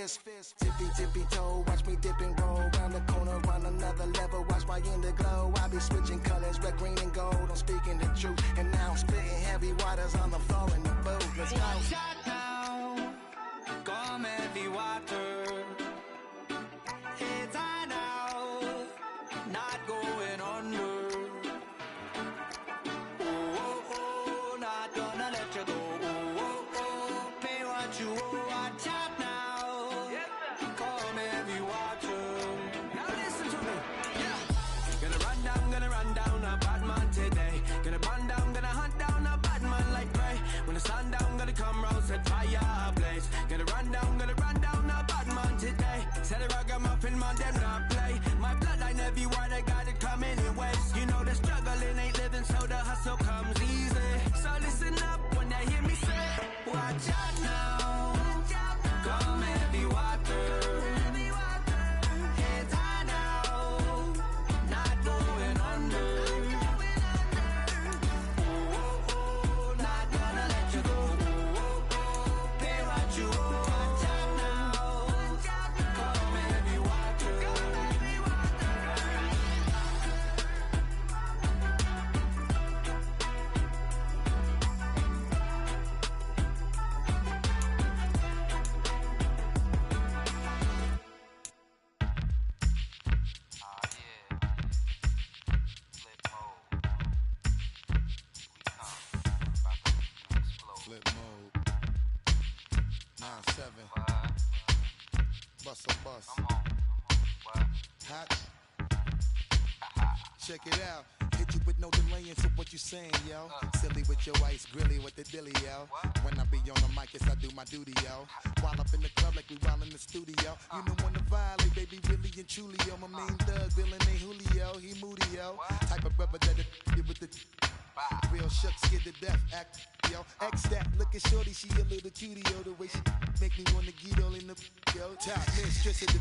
fist. Tippy tippy toe, watch me dip and roll. Round the corner, on another level, watch my glow. I be switching colors, red, green, and gold. I'm speaking the truth, and now I'm spitting heavy waters on the floor in the booth. Let's go. Watch out now, come heavy water. Heads high now, not going under. Oh, oh, oh, not gonna let you go. Oh, oh, oh, pay what you owe. Watch out now, come heavy water. Now listen to me, yeah. Gonna run down a bad man today. Gonna run down, gonna hunt down a bad man like prey. When the sun down, gonna come round, set fire ablaze. Gonna run down a bad man today. Said the ragamuffin man, them not play. My bloodline everywhere, they got it coming in waves. You know the struggling ain't living, so the hustle comes easy. So listen up when they hear me say, watch out now, come heavy water. Heads high now, not going under. Oh, oh, oh, not gonna let you go. Oh, oh, oh, pay what you owe. Watch out now, come heavy water. Flip mode. 9-7. Bust a bus. Hot. Check it out. Hit you with no delay into what you saying, yo. Silly with your ice, grilly with the dilly, yo. When I be on the mic, yes, I do my duty, yo. While up in the club like we while in the studio. You don't wanna violate, baby, really and truly, yo. My main thug, villain ain't Julio, he moody, yo. Type of brother that it with the real shook, scared to death, act, yo. X that, looking shorty, she a little cutie, yo. The way she make me wanna get all in the, yo. Top mistress of the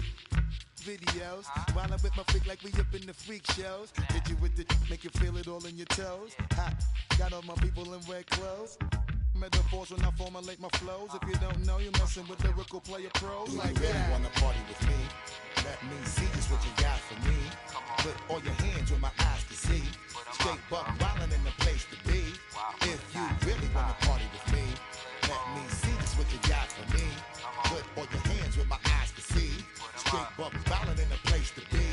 videos. While I'm with my freak like we up in the freak shows. Hit you with the, make you feel it all in your toes. Hot, got all my people in red clothes. Metaphors when I formulate my flows. If you don't know, you're messing with lyrical player pros. Do like you really that. wanna party with me? Let me see just what you got for me. Put all your hands where my eyes can see. Straight buck wildin' in the place to be. If you really wanna party with me, let me see just what you got for me. Put all your hands where my eyes can see. Straight buck wildin' in the place to be.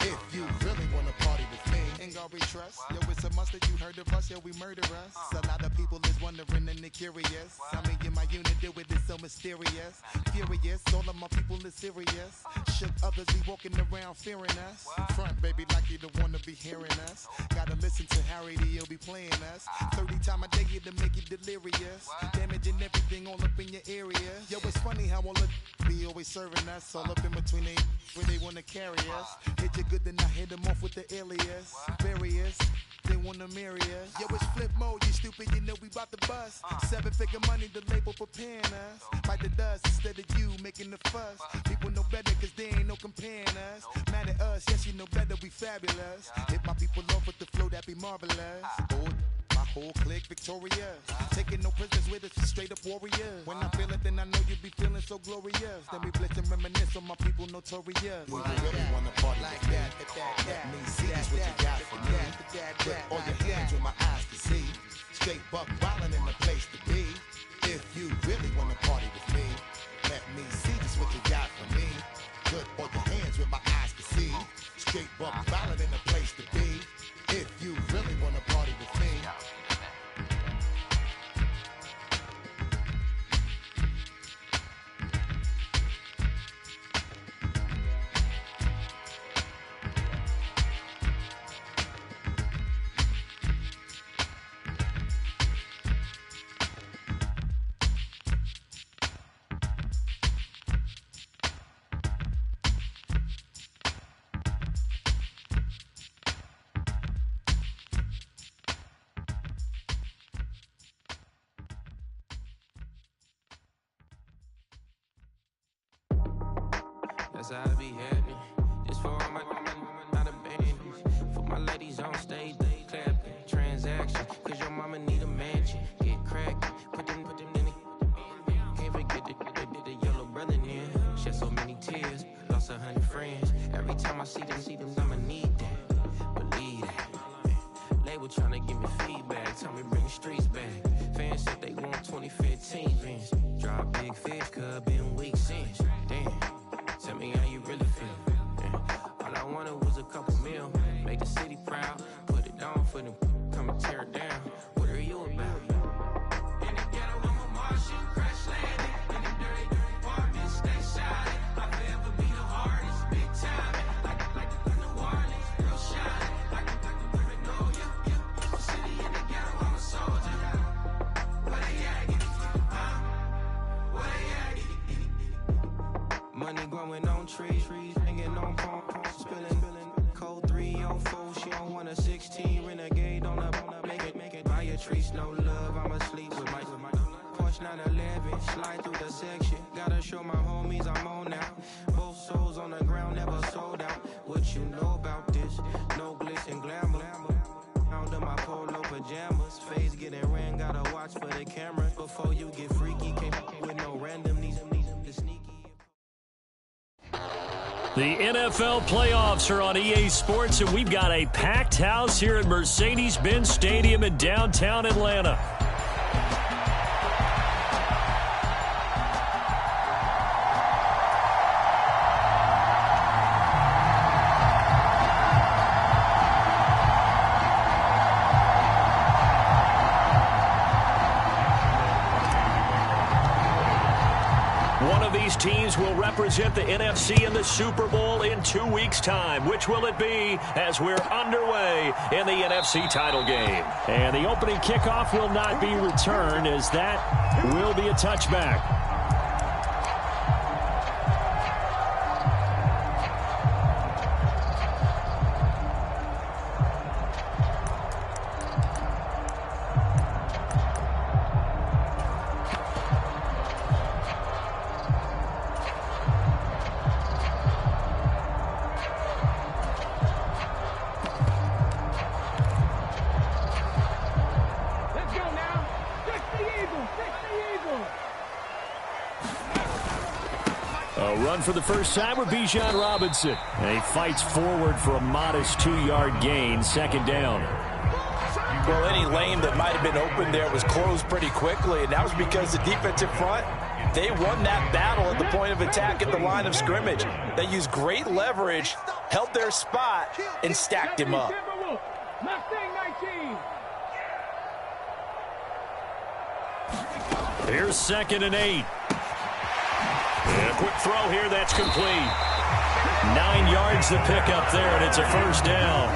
If you really wanna party with me, Ain't gonna be trust. Yo, it's a must that you heard of us. Yo, we murder us. A lot of people is wondering and they curious. How me and my unit do it is so mysterious. Furious, all of my people is serious. Shook others be walking around fearing us. Front, baby, like you don't wanna be hearing us. Gotta listen to Harry, he'll be playing us. 30 times a day to make you delirious. Damaging everything all up in your area. Yo, it's funny how all of be always serving us. All up in between they where they wanna carry us. Hit you good, then I hit them off with the alias. Various, they wanna marry us. Yo, it's flip mode, you stupid, you know we bout to bust. 7-figure money, the label preparing us. Bite the dust instead of you making the fuss. People know better cause they ain't no comparing us. Mad at us, yes you know better, we fabulous. Hit my people off with the flow, that be marvelous. Oh, my whole clique victorious. Taking no prisoners with us, straight up warriors. When I feel it, then I know you be feeling so glorious. Then we blitz and reminisce on my people notorious. do you really wanna party with me? Let me see just what you got for me. Put all your hands where my eyes can see. Straight buck wildin' in the place to be. If you really wanna party with me, let me see just what you got for me. Put all your hands where my eyes can see. Straight buck wildin' in the place to be. If you really wanna party with me. That's how I be happy. Just for all my not a band. For my ladies on stage, they clapping. Transaction, cause your mama need a mansion. Get crackin', put them in the. Can't forget the yellow brother in. see them, I'ma need that. Believe that. Label tryna give me feedback. Tell me bring the streets back. Fans said they want 2015 Vince. Drop big fish, cuz been weeks since. Damn, tell me how you really feel. Yeah. All I wanted was a couple mil. Make the city proud. Put it on for them. Come and tear it down. What are you about? In the ghetto, I'm a Martian. Crash landing. In the dirty apartments, stay shiny. I'll forever be the hardest. Big time. Like New Orleans. Real shiny. Like Magnolia. City in the ghetto, I'm a soldier. Where they at? Where they at? Money growing on trees. Hanging on palm. Spilling. Code 304. She don't want a 16. Renegade on the make it. Buy a trees, no love. I'm asleep with my Porsche 911. Slide through the section. Gotta show my homies I'm on now. Both souls on the ground, never sold out. What you know about this? No glitz and glamour. Under my polo pajamas. Face getting ran, gotta watch for the camera. Before you get freaky, can't with no random. These the sneaky. The NFL playoffs are on EA Sports, and we've got a packed house here at Mercedes-Benz Stadium in downtown Atlanta. Teams will represent the NFC in the Super Bowl in 2 weeks' time. Which will it be as we're underway in the NFC title game? And the opening kickoff will not be returned, as that will be a touchback. For the first time with Bijan Robinson. And he fights forward for a modest 2-yard gain, second down. Well, any lane that might have been open there was closed pretty quickly, and that was because the defensive front, they won that battle at the point of attack at the line of scrimmage. They used great leverage, held their spot, and stacked him up. Here's 2nd and 8. And a quick throw here, that's complete. 9 yards to pick up there, and it's a first down.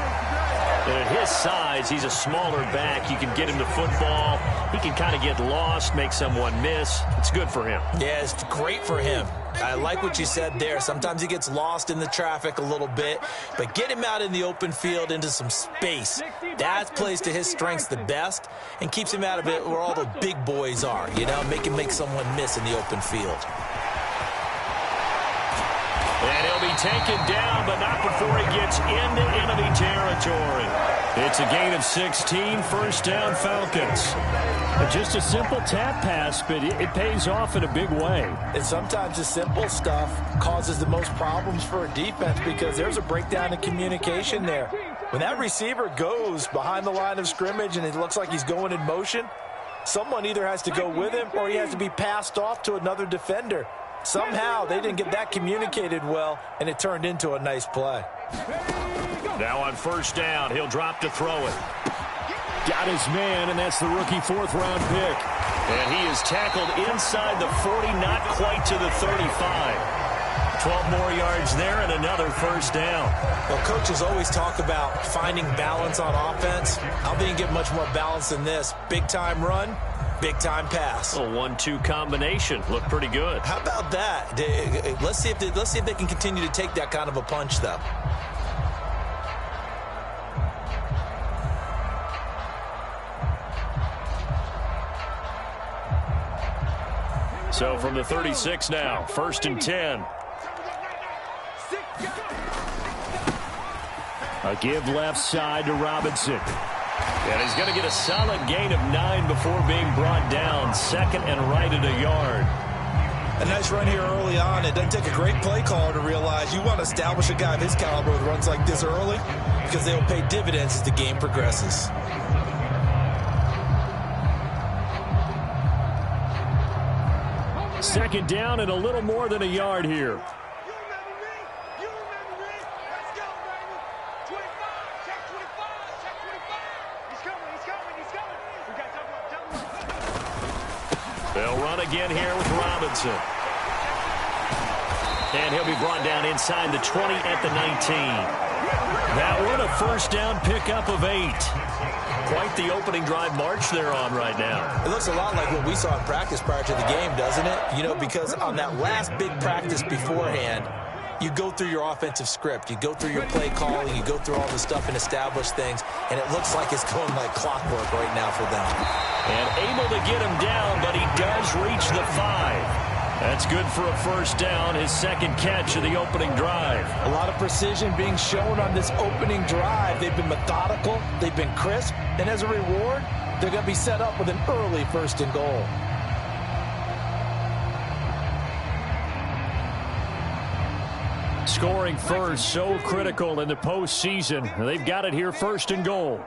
And at his size, he's a smaller back. You can get him to football. He can kind of get lost, make someone miss. It's good for him. Yeah, it's great for him. I like what you said there. Sometimes he gets lost in the traffic a little bit, but get him out in the open field into some space. That plays to his strengths the best and keeps him out of it where all the big boys are, you know, make someone miss in the open field. And he'll be taken down, but not before he gets into enemy territory. It's a gain of 16, first down Falcons. Just a simple tap pass, but it pays off in a big way. And sometimes the simple stuff causes the most problems for a defense because there's a breakdown in communication there. When that receiver goes behind the line of scrimmage and it looks like he's going in motion, someone either has to go with him or he has to be passed off to another defender. Somehow they didn't get that communicated well, and it turned into a nice play. Now on first down, he'll drop to throw it. Got his man, and that's the rookie 4th-round pick. And he is tackled inside the 40, not quite to the 35. 12 more yards there and another first down. Well, coaches always talk about finding balance on offense. I don't think you get much more balance than this. Big-time run, big-time pass. A 1-2 combination. Looked pretty good. How about that? Let's see if they can continue to take that kind of a punch, though. So from the 36 now, 1st and 10. A give left side to Robinson. And he's going to get a solid gain of 9 before being brought down. 2nd and right at a yard. A nice run here early on. It doesn't take a great play caller to realize you want to establish a guy of his caliber with runs like this early because they'll pay dividends as the game progresses. Second down and a little more than a yard here. They'll run again here with Robinson. And he'll be brought down inside the 20 at the 19. That one a first down pickup of 8. Quite the opening drive march they're on right now. It looks a lot like what we saw in practice prior to the game, doesn't it? You know, because on that last big practice beforehand, you go through your offensive script. You go through your play calling. You go through all the stuff and establish things. And it looks like it's going like clockwork right now for them. And able to get him down, but he does reach the 5. That's good for a first down, his second catch of the opening drive. A lot of precision being shown on this opening drive. They've been methodical. They've been crisp. And as a reward, they're going to be set up with an early first and goal. Scoring first, so critical in the postseason. They've got it here first and goal.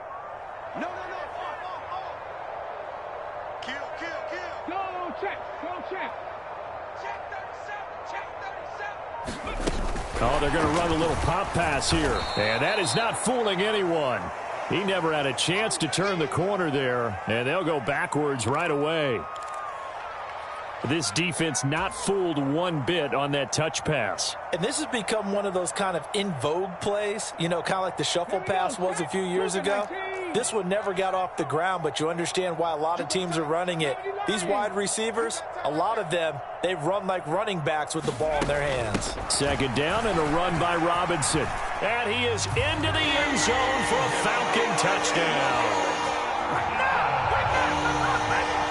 Oh, they're going to run a little pop pass here. And that is not fooling anyone. He never had a chance to turn the corner there. And they'll go backwards right away. This defense not fooled one bit on that touch pass. And this has become one of those kind of in vogue plays, you know, kind of like the shuffle pass was a few years ago. This one never got off the ground, but you understand why a lot of teams are running it. These wide receivers, a lot of them, they run like running backs with the ball in their hands. Second down and a run by Robinson. And he is into the end zone for a Falcon touchdown.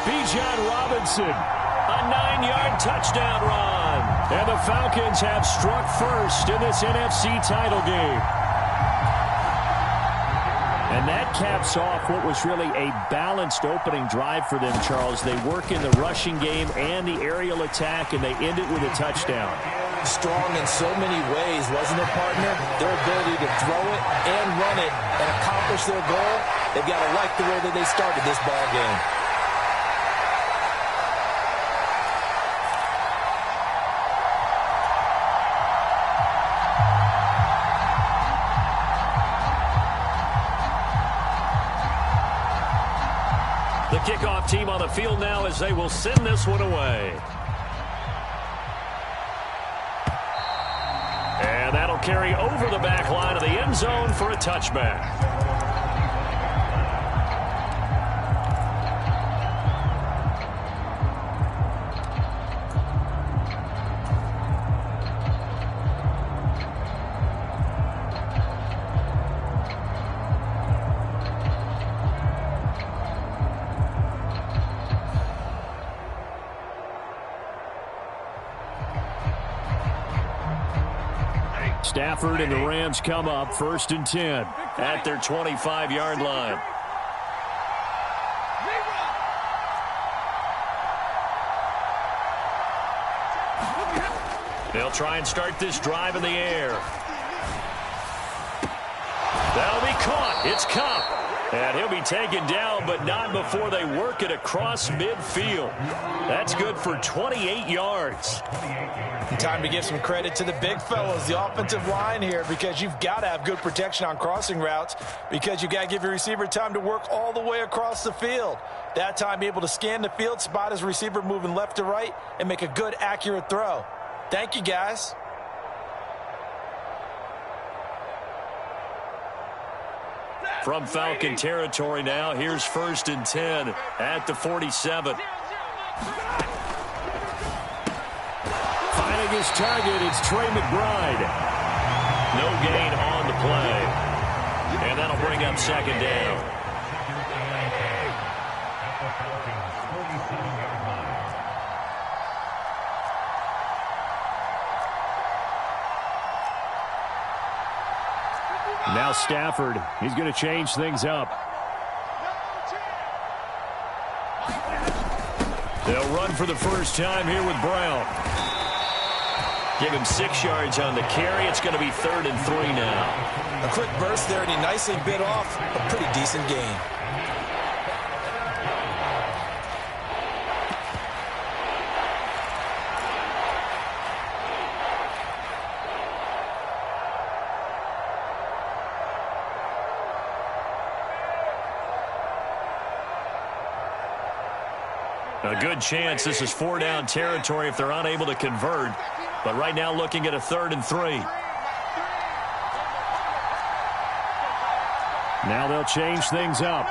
Bijan Robinson, a 9-yard touchdown run. And the Falcons have struck first in this NFC title game. And that caps off what was really a balanced opening drive for them, Charles. They work in the rushing game and the aerial attack, and they end it with a touchdown. Strong in so many ways, wasn't it, partner? Their ability to throw it and run it and accomplish their goal, they've got to like the way that they started this ball game. The kickoff team on the field now as they will send this one away. And that'll carry over the back line of the end zone for a touchback. Stafford and the Rams come up first and 10 at their 25-yard line. They'll try and start this drive in the air. That'll be caught. It's Cup. And he'll be taken down, but not before they work it across midfield. That's good for 28 yards. Time to give some credit to the big fellas, the offensive line here, because you've got to have good protection on crossing routes because you've got to give your receiver time to work all the way across the field. That time, be able to scan the field, spot his receiver moving left to right, and make a good, accurate throw. Thank you, guys. From Falcon territory now, here's first and 10 at the 47. Finding his target, it's Trey McBride. No gain on the play. And that'll bring up second down. Now Stafford, he's going to change things up. They'll run for the first time here with Brown. Give him 6 yards on the carry. It's going to be 3rd and 3 now. A quick burst there, and he nicely bit off a pretty decent gain. A good chance this is 4-down territory if they're unable to convert. But right now looking at a 3rd and 3. Now they'll change things up.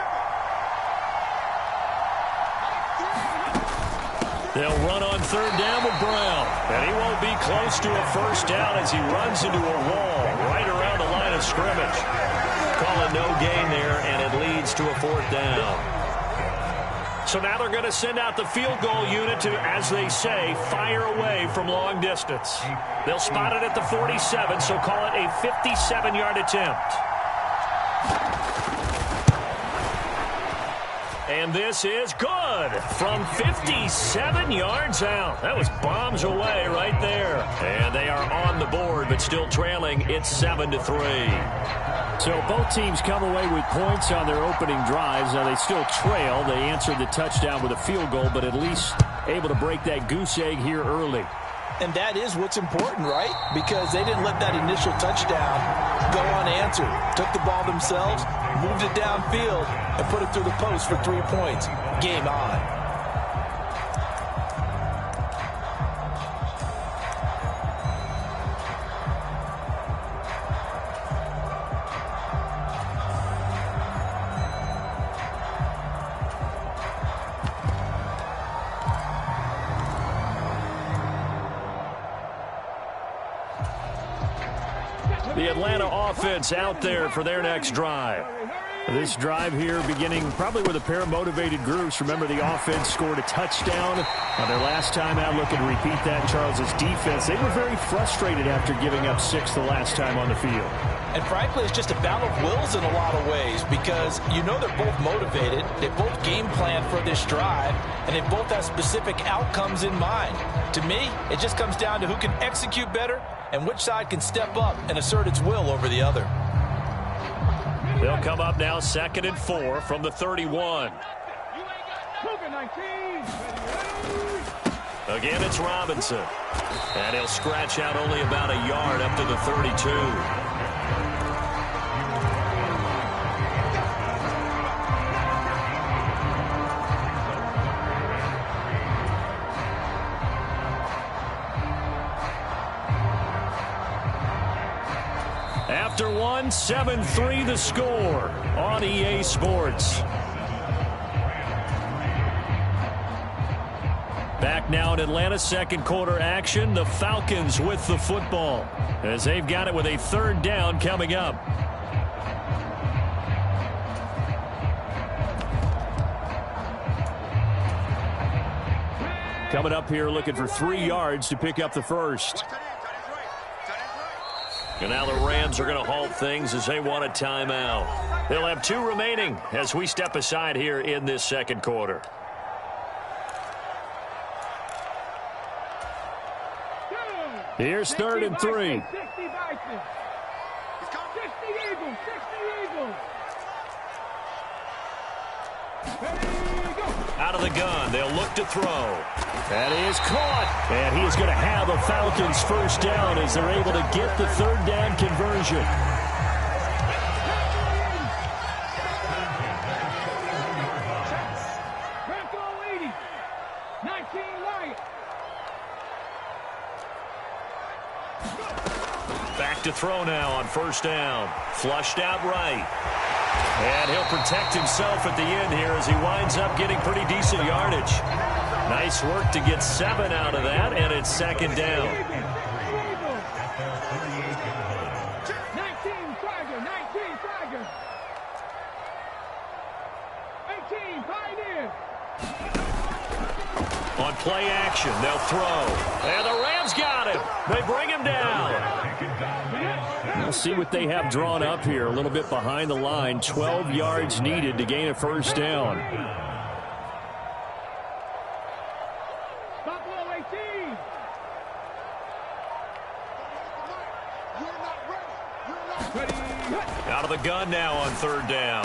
They'll run on 3rd down with Brown. And he won't be close to a first down as he runs into a wall right around the line of scrimmage. Call it no gain there, and it leads to a 4th down. So now they're going to send out the field goal unit to, as they say, fire away from long distance. They'll spot it at the 47, so call it a 57-yard attempt. And this is good from 57 yards out. That was bombs away right there. And they are on the board, but still trailing. It's 7-3. So both teams come away with points on their opening drives. Now they still trail. They answered the touchdown with a field goal, but at least able to break that goose egg here early. And that is what's important, right? Because they didn't let that initial touchdown go unanswered. Took the ball themselves, moved it downfield, and put it through the post for 3 points. Game on. The Atlanta offense out there for their next drive. This drive here beginning probably with a pair of motivated groups. Remember, the offense scored a touchdown on their last time out. Looking to repeat that. Charles's defense, they were very frustrated after giving up 6 the last time on the field. And frankly, it's just a battle of wills in a lot of ways because you know they're both motivated. They both game plan for this drive, and they both have specific outcomes in mind. To me, it just comes down to who can execute better and which side can step up and assert its will over the other. They'll come up now 2nd and 4 from the 31. Again, it's Robinson. And he'll scratch out only about a yard up to the 32. After 1, 7-3 the score on EA Sports. Back now in Atlanta, second quarter action. The Falcons with the football as they've got it with a 3rd down coming up. Coming up here looking for 3 yards to pick up the first. And now the Rams are going to halt things as they want a timeout. They'll have 2 remaining as we step aside here in this second quarter. Here's 3rd and 3. Out of the gun, they'll look to throw. That is caught. And he is going to have a Falcons first down as they're able to get the 3rd down conversion. Back to throw now on 1st down. Flushed out right. And he'll protect himself at the end here as he winds up getting pretty decent yardage. Nice work to get 7 out of that, and it's 2nd down. 19 Tiger. 18 Pioneer. On play action, they'll throw. And the Rams got him. They bring him down. We'll see what they have drawn up here. A little bit behind the line. 12 yards needed to gain a first down. Out of the gun now on third down.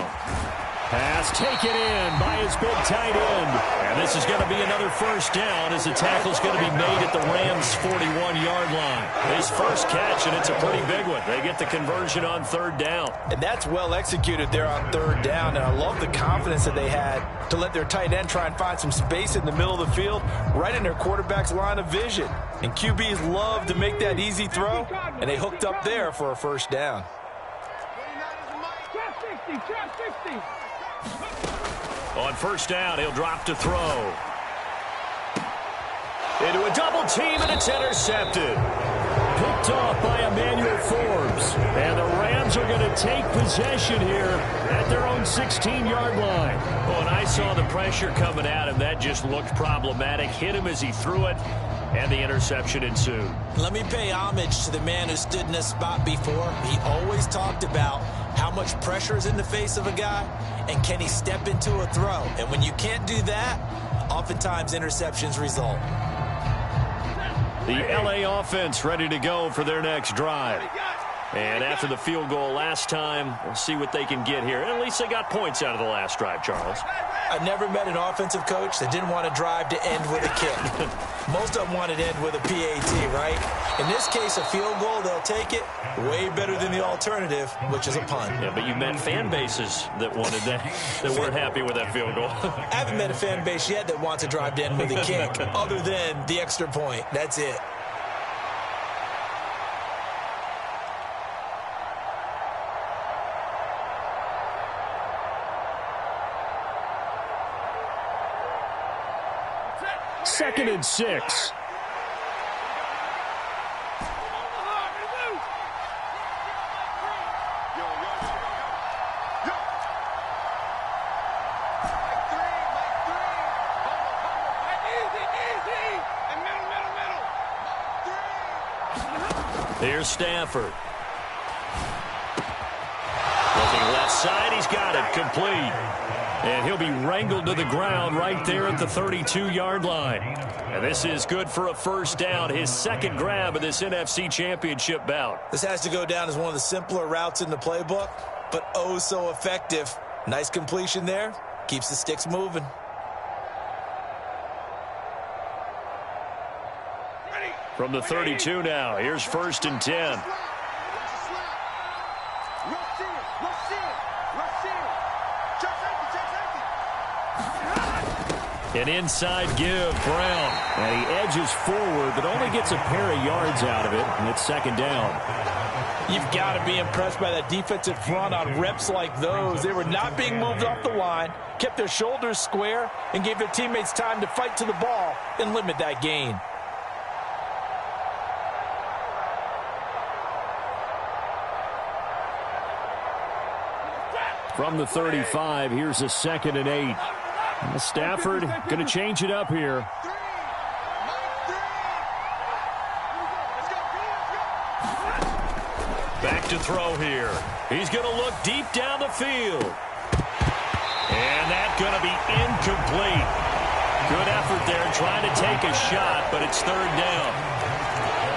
Pass taken in by his big tight end. And this is going to be another first down as the tackle's going to be made at the Rams' 41-yard line. His first catch, and it's a pretty big one. They get the conversion on third down. And that's well executed there on third down. And I love the confidence that they had to let their tight end try and find some space in the middle of the field, right in their quarterback's line of vision. And QBs love to make that easy throw, and they hooked up there for a first down. On first down, he'll drop to throw. Into a double team, and it's intercepted. Picked off by Emmanuel Forbes. And the Rams are going to take possession here at their own 16-yard line. Well, and I saw the pressure coming at him. That just looked problematic. Hit him as he threw it, and the interception ensued. Let me pay homage to the man who stood in this spot before. He always talked about how much pressure is in the face of a guy, and can he step into a throw? And when you can't do that, oftentimes interceptions result. The LA offense ready to go for their next drive. And after the field goal last time, we'll see what they can get here. And at least they got points out of the last drive, Charles. I've never met an offensive coach that didn't want to drive to end with a kick. Most of them want to end with a PAT, right? In this case, a field goal, they'll take it. Way better than the alternative, which is a punt. Yeah, but you met fan bases that wanted that weren't happy with that field goal. I haven't met a fan base yet that wants to drive to end with a kick, other than the extra point. That's it. Second and 6. Here's Stafford. Looking left side, he's got it, complete. And he'll be wrangled to the ground right there at the 32-yard line. And this is good for a first down, his second grab of this NFC Championship bout. This has to go down as one of the simpler routes in the playbook, but oh so effective. Nice completion there. Keeps the sticks moving. From the 32 now, here's first and 10. An inside give, Brown. And he edges forward, but only gets a pair of yards out of it, and it's second down. You've got to be impressed by that defensive front on reps like those. They were not being moved off the line, kept their shoulders square, and gave their teammates time to fight to the ball and limit that gain. From the 35, here's a second and 8. Stafford going to change it up here. Back to throw here. He's going to look deep down the field. And that's going to be incomplete. Good effort there trying to take a shot, but it's third down.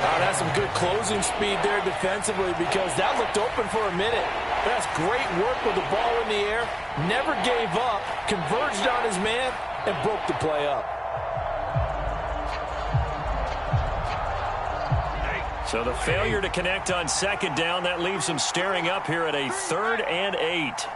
Oh, that's some good closing speed there defensively, because that looked open for a minute. That's great work with the ball in the air. Never gave up, converged on his man, and broke the play up. So the failure to connect on second down, that leaves him staring up here at a 3rd and 8.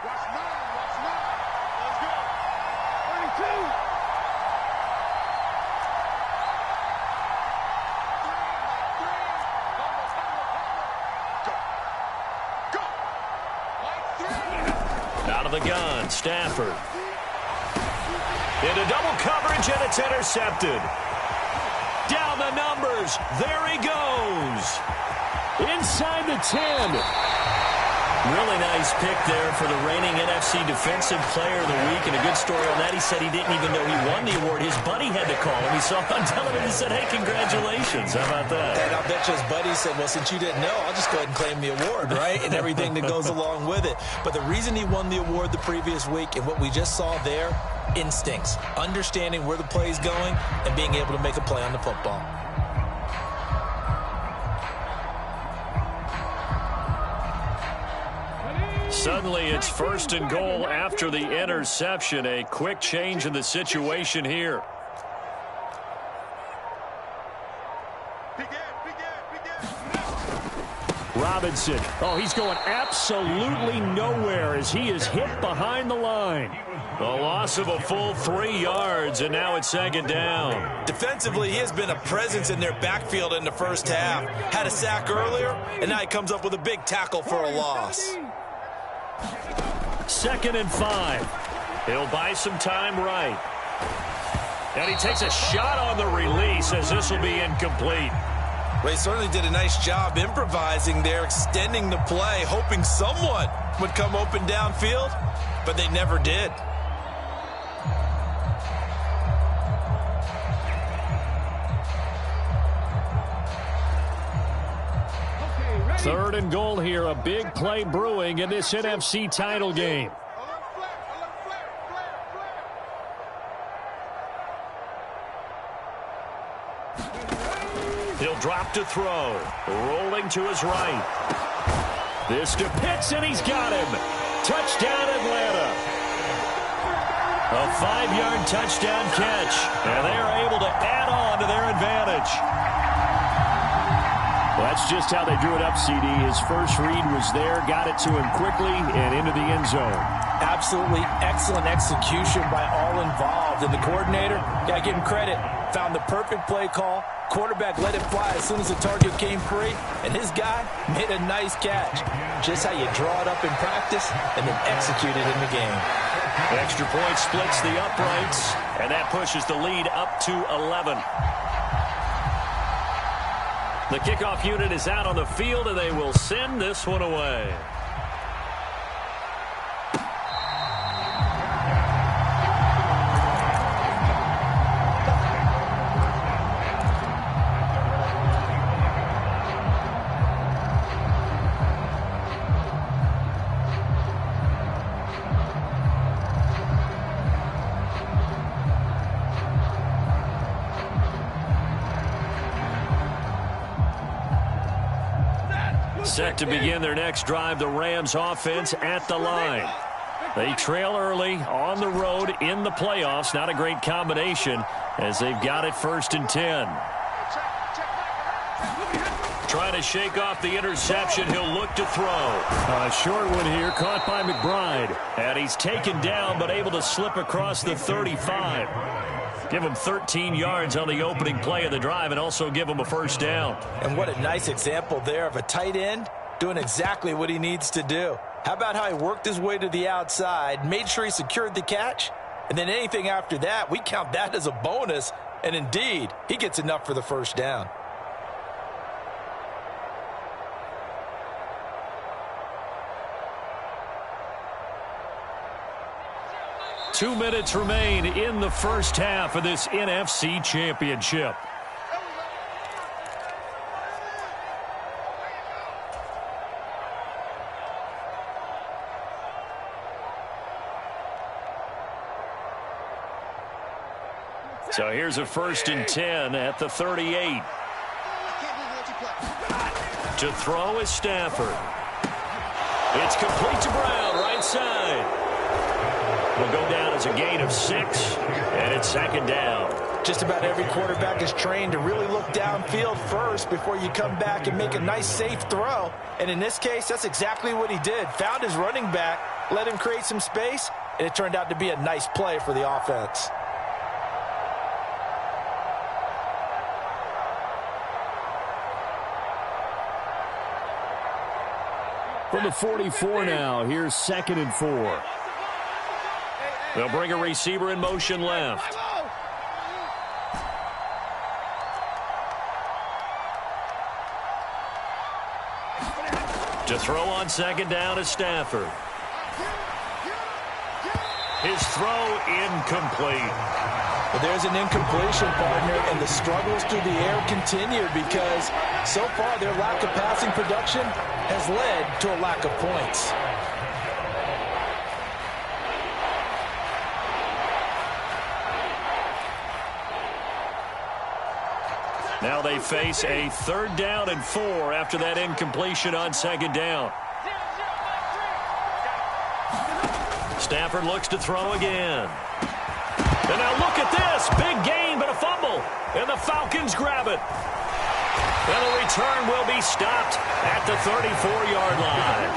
Out of the gun, Stafford. Into double coverage, and it's intercepted. Down the numbers. There he goes. Inside the 10. Really nice pick there for the reigning NFC Defensive Player of the Week. And a good story on that. He said he didn't even know he won the award. His buddy had to call him. He saw him on television and said, hey, congratulations. How about that? And I'll bet you his buddy said, well, since you didn't know, I'll just go ahead and claim the award, right? And everything that goes along with it. But the reason he won the award the previous week, and what we just saw there, instincts, understanding where the play is going, and being able to make a play on the football. suddenly it's 1st and goal after the interception. A quick change in the situation here. Robinson. Oh, he's going absolutely nowhere as he is hit behind the line. A loss of a full 3 yards, and now it's 2nd down. Defensively, he has been a presence in their backfield in the first half. Had a sack earlier, and now he comes up with a big tackle for a loss. 2nd and 5. He'll buy some time right. And he takes a shot on the release as this will be incomplete. Well, he certainly did a nice job improvising there, extending the play, hoping someone would come open downfield, but they never did. Okay, 3rd and goal here. A big play brewing in this NFC title game. He'll drop to throw. Rolling to his right. This to Pitts, and he's got him. Touchdown, Atlanta. A 5-yard touchdown catch. And they are able to add on to their advantage. Well, that's just how they drew it up, CD. His first read was there, got it to him quickly, and into the end zone. Absolutely excellent execution by all involved. And the coordinator, got to give him credit, found the perfect play call. Quarterback let it fly as soon as the target came free, and his guy made a nice catch. Just how you draw it up in practice and then execute it in the game. Extra point splits the uprights, and that pushes the lead up to 11. The kickoff unit is out on the field, and they will send this one away. Set to begin their next drive, the Rams offense at the line. They trail early on the road in the playoffs. Not a great combination as they've got it 1st and 10. Trying to shake off the interception. He'll look to throw. A short one here, caught by McBride. And he's taken down but able to slip across the 35. Give him 13 yards on the opening play of the drive and also give him a 1st down. And what a nice example there of a tight end doing exactly what he needs to do. How about how he worked his way to the outside, made sure he secured the catch, and then anything after that, we count that as a bonus. And indeed, he gets enough for the 1st down. Two minutes remain in the first half of this NFC Championship. So here's a 1st and 10 at the 38. To throw is Stafford. It's complete to Brown, right side. Will go down as a gain of 6, and it's 2nd down. Just about every quarterback is trained to really look downfield first before you come back and make a nice, safe throw. And in this case, that's exactly what he did. Found his running back, let him create some space, and it turned out to be a nice play for the offense. From the 44 now, here's 2nd and 4. They'll bring a receiver in motion left. To throw on 2nd down is Stafford. His throw incomplete. Well, there's an incompletion, partner, and the struggles through the air continue because so far their lack of passing production has led to a lack of points. Now they face a 3rd down and 4 after that incompletion on 2nd down. Stafford looks to throw again. And now look at this. Big gain, but a fumble. And the Falcons grab it. And the return will be stopped at the 34-yard line.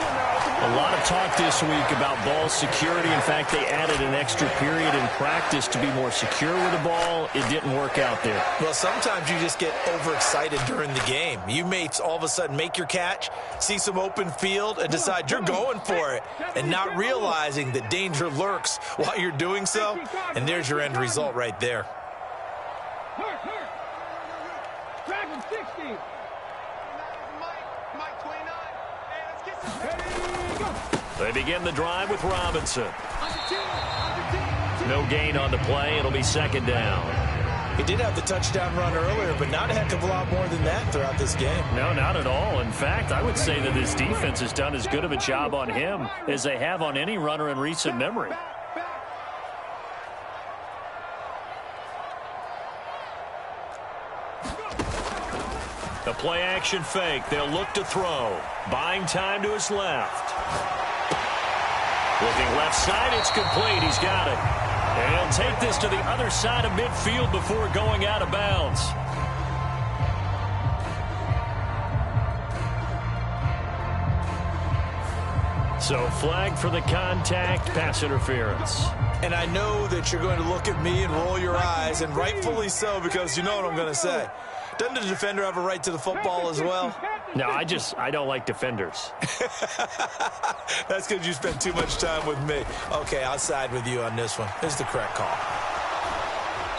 A lot of talk this week about ball security. In fact, they added an extra period in practice to be more secure with the ball. It didn't work out there. Well, sometimes you just get overexcited during the game. You may all of a sudden make your catch, see some open field, and decide you're going for it, and not realizing that danger lurks while you're doing so. And there's your end result right there. Dragon 60. They begin the drive with Robinson. No gain on the play. It'll be second down. He did have the touchdown run earlier, but not a heck of a lot more than that throughout this game. No, not at all. In fact, I would say that this defense has done as good of a job on him as they have on any runner in recent memory. The play-action fake. They'll look to throw. Buying time to his left. Looking left side, it's complete. He's got it. And he'll take this to the other side of midfield before going out of bounds. So flag for the contact, pass interference. And I know that you're going to look at me and roll your eyes, and rightfully so, because you know what I'm going to say. Doesn't the defender have a right to the football as well? No, I don't like defenders. That's because you spend too much time with me. Okay, I'll side with you on this one. This is the correct call.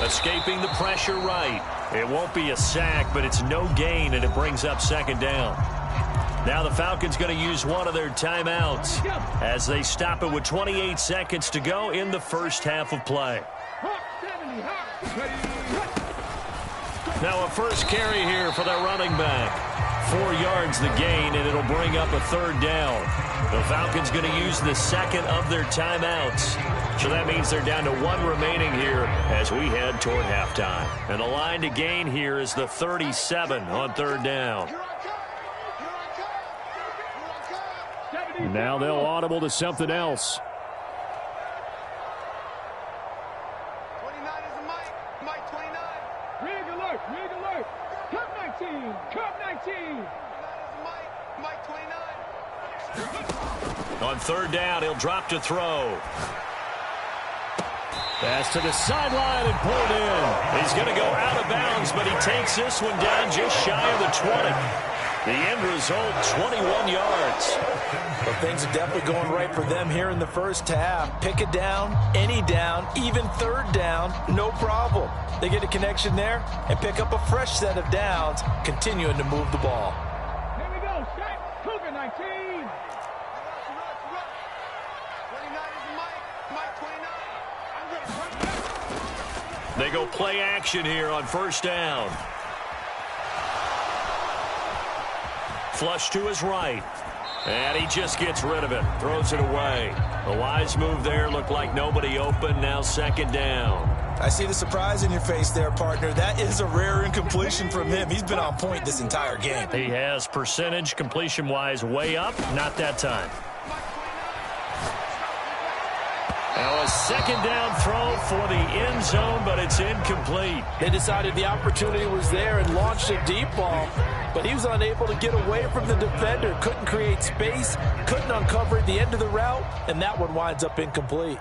Escaping the pressure right. It won't be a sack, but it's no gain, and it brings up second down. Now the Falcons going to use one of their timeouts as they stop it with 28 seconds to go in the first half of play. Now a first carry here for their running back. 4 yards the gain, and it'll bring up a third down. The Falcons going to use the second of their timeouts. So that means they're down to 1 remaining here as we head toward halftime. And the line to gain here is the 37 on third down. Now they'll audible to something else. 29 is a Mike 29. Rig alert. Cup 19. Cup 19. Mike 29. On third down, he'll drop to throw. Pass to the sideline and pulled in. He's going to go out of bounds, but he takes this one down just shy of the 20. The end result, 21 yards. Well, things are definitely going right for them here in the first half. Pick it down, any down, even third down, no problem. They get a connection there and pick up a fresh set of downs, continuing to move the ball. Here we go. Shaq. Cougar 19. They go play action here on first down. Flush to his right. And he just gets rid of it. Throws it away. A wise move there. Looked like nobody open. Now second down. I see the surprise in your face there, partner. That is a rare incompletion from him. He's been on point this entire game. He has percentage completion-wise way up. Not that time. Now a second down throw for the end zone, but it's incomplete. They decided the opportunity was there and launched a deep ball, but he was unable to get away from the defender. Couldn't create space, couldn't uncover at the end of the route, and that one winds up incomplete.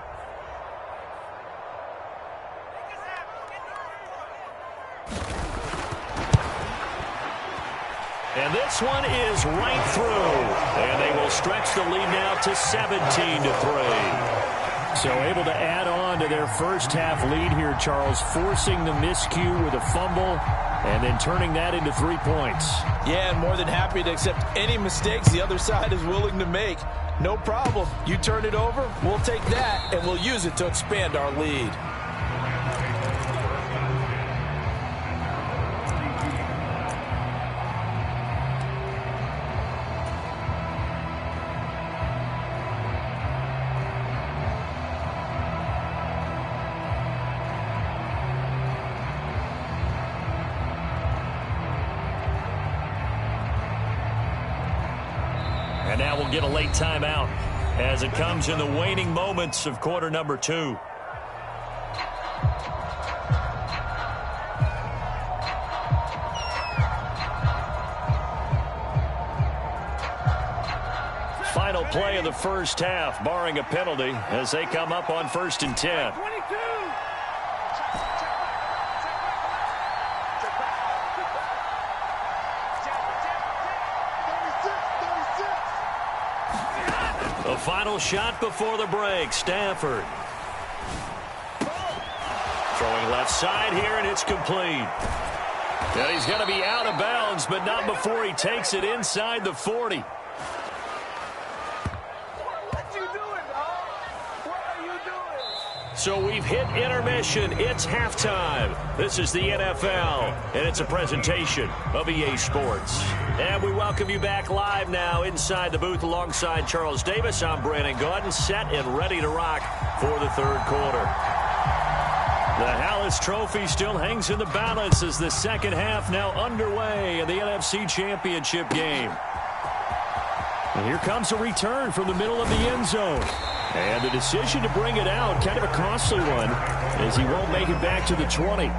And this one is right through. And they will stretch the lead now to 17-3. So able to add on to their first half lead here, Charles, forcing the miscue with a fumble and then turning that into 3 points. Yeah, and more than happy to accept any mistakes the other side is willing to make. No problem. You turn it over, we'll take that, and we'll use it to expand our lead. And now we'll get a late timeout. as it comes in the waning moments of quarter number 2. Final play of the first half, barring a penalty, as they come up on 1st and 10. The final shot before the break, Stafford. Throwing left side here, and it's complete. And he's going to be out of bounds, but not before he takes it inside the 40. So we've hit intermission. It's halftime. This is the NFL, and it's a presentation of EA Sports. And we welcome you back live now inside the booth alongside Charles Davis. I'm Brandon Gaudin, set and ready to rock for the third quarter. The Hallis Trophy still hangs in the balance as the second half now underway in the NFC Championship game. And here comes a return from the middle of the end zone. And the decision to bring it out, kind of a costly one, as he won't make it back to the 20.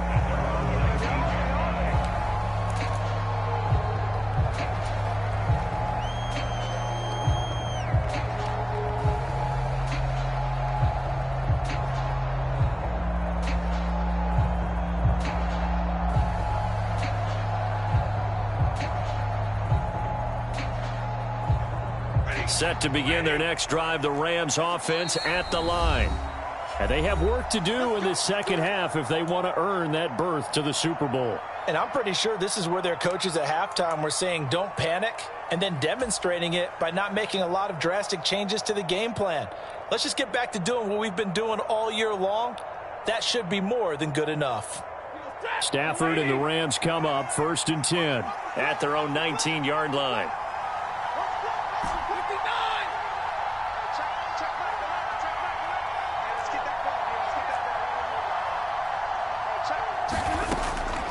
Set to begin their next drive, the Rams offense at the line. And they have work to do in this second half if they want to earn that berth to the Super Bowl. And I'm pretty sure this is where their coaches at halftime were saying don't panic, and then demonstrating it by not making a lot of drastic changes to the game plan. Let's just get back to doing what we've been doing all year long. That should be more than good enough. Stafford and the Rams come up 1st and 10 at their own 19-yard line.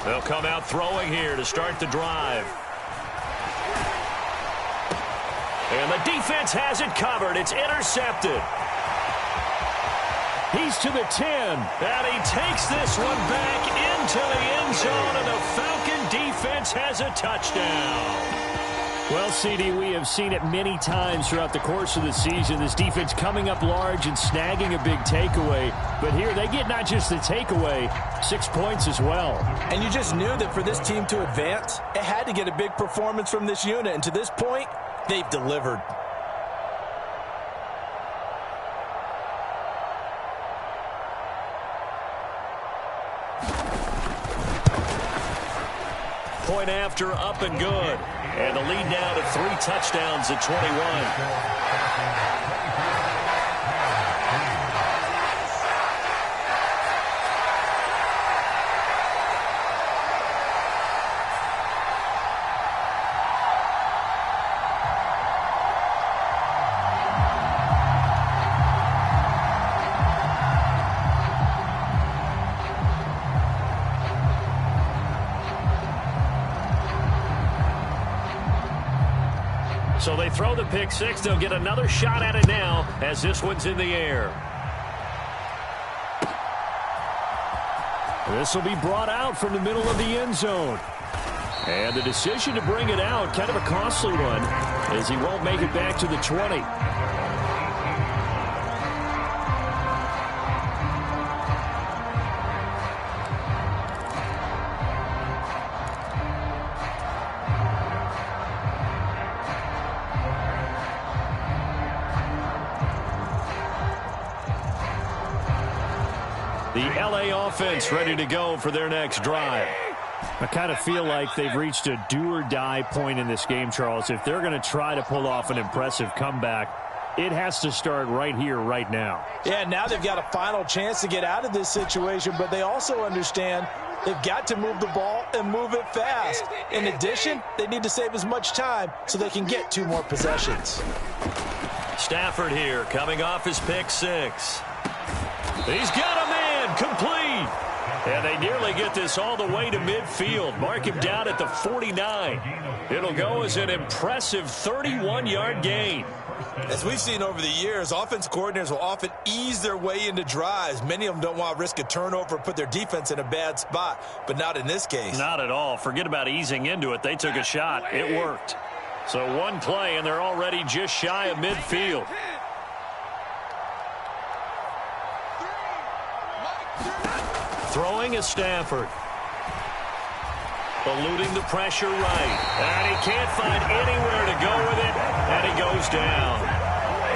They'll come out throwing here to start the drive. And the defense has it covered. It's intercepted. He's to the 10. And he takes this one back into the end zone, and the Falcon defense has a touchdown. Well, CD, we have seen it many times throughout the course of the season. This defense coming up large and snagging a big takeaway. But here they get not just the takeaway, 6 points as well. And you just knew that for this team to advance, it had to get a big performance from this unit. And to this point, they've delivered. Point after, up and good. And the lead now to 3 touchdowns at 21. So they throw the pick six. They'll get another shot at it now as this one's in the air. This will be brought out from the middle of the end zone. And the decision to bring it out, kind of a costly one, as he won't make it back to the 20. The LA offense ready to go for their next drive. I kind of feel like they've reached a do-or-die point in this game, Charles. If they're going to try to pull off an impressive comeback, it has to start right here, right now. Yeah, now they've got a final chance to get out of this situation, but they also understand they've got to move the ball and move it fast. In addition, they need to save as much time so they can get 2 more possessions. Stafford here coming off his pick six. He's got a man complete. And they nearly get this all the way to midfield. Mark him down at the 49. It'll go as an impressive 31-yard gain. As we've seen over the years, offense coordinators will often ease their way into drives. Many of them don't want to risk a turnover or put their defense in a bad spot, but not in this case. Not at all. Forget about easing into it. They took a shot. It worked. So one play, and they're already just shy of midfield. Throwing is Stafford. Eluding the pressure right. And he can't find anywhere to go with it, and he goes down.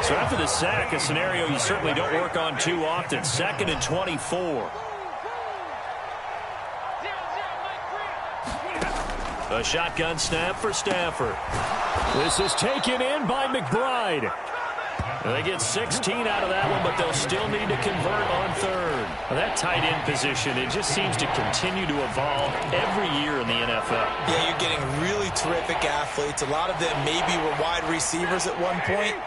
So after the sack, a scenario you certainly don't work on too often. 2nd and 24. A shotgun snap for Stafford. This is taken in by McBride. They get 16 out of that one, but they'll still need to convert on 3rd. That tight end position, it just seems to continue to evolve every year in the NFL. Yeah, you're getting really terrific athletes. A lot of them maybe were wide receivers at one point.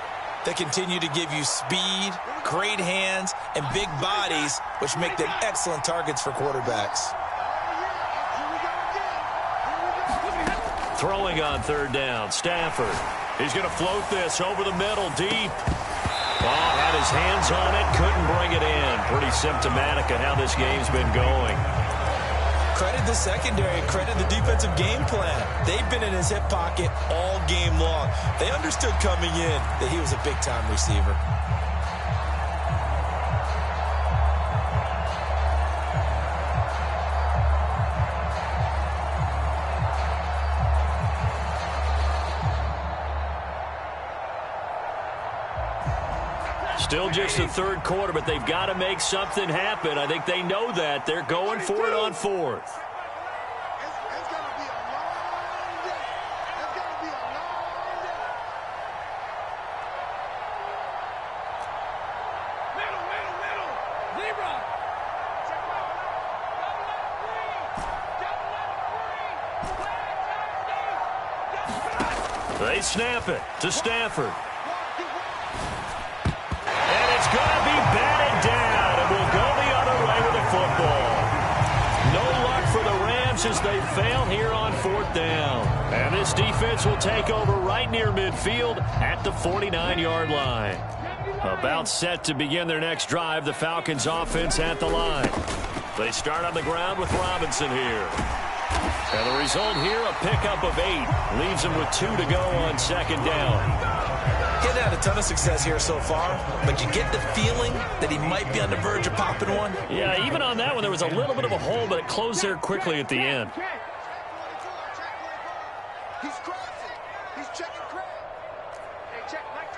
They continue to give you speed, great hands, and big bodies, which make them excellent targets for quarterbacks. Throwing on 3rd down, Stafford. He's going to float this over the middle, deep. Oh, had his hands on it, couldn't bring it in. Pretty symptomatic of how this game's been going. Credit the secondary, credit the defensive game plan. They've been in his hip pocket all game long. They understood coming in that he was a big-time receiver. Still just the 3rd quarter, but they've got to make something happen. I think they know that. They're going for it on 4th. They snap it to Stafford. It's going to be batted down, and will go the other way with the football. No luck for the Rams as they fail here on 4th down. And this defense will take over right near midfield at the 49-yard line. About set to begin their next drive, the Falcons offense at the line. They start on the ground with Robinson here. And the result here, a pickup of 8. Leaves them with 2 to go on 2nd down. Getting had a ton of success here so far, but you get the feeling that he might be on the verge of popping one. Yeah, even on that one, there was a little bit of a hole, but it closed there quickly at the end. He's crossing. He's checking crab. Hey, check Mike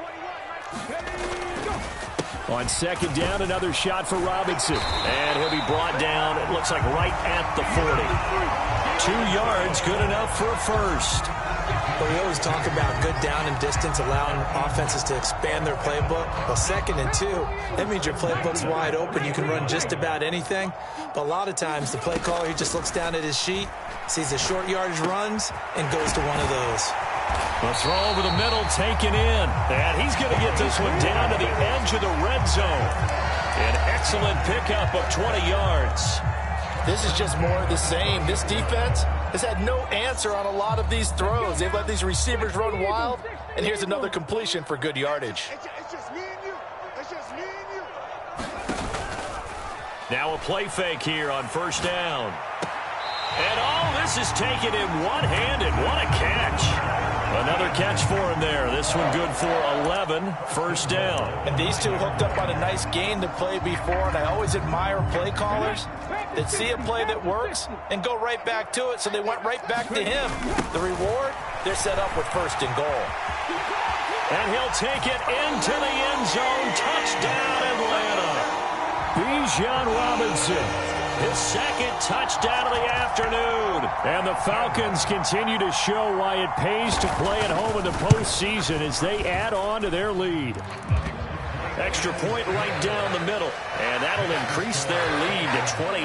21. On 2nd down, another shot for Robinson. And he'll be brought down, it looks like right at the 40. 2 yards, good enough for a first. But we always talk about good down and distance, allowing offenses to expand their playbook. Well, 2nd and 2, that means your playbook's wide open. You can run just about anything. But a lot of times, the play caller, he just looks down at his sheet, sees the short yardage runs, and goes to one of those. The throw over the middle, taken in. And he's going to get this one down to the edge of the red zone. An excellent pickup of 20 yards. This is just more of the same. This defense has had no answer on a lot of these throws. They've let these receivers run wild, and here's another completion for good yardage. It's just me and you. It's just me and you. Now a play fake here on 1st down. And this is taken in one-handed. What a catch. Another catch for him there. This one good for 11, 1st down. And these two hooked up on a nice gain to play before, and I always admire play callers that see a play that works and go right back to it, so they went right back to him. The reward, they're set up with 1st and goal. And he'll take it into the end zone. Touchdown, Atlanta. Bijan Robinson, his 2nd touchdown of the afternoon. And the Falcons continue to show why it pays to play at home in the postseason as they add on to their lead. Extra point right down the middle, and that'll increase their lead to 28.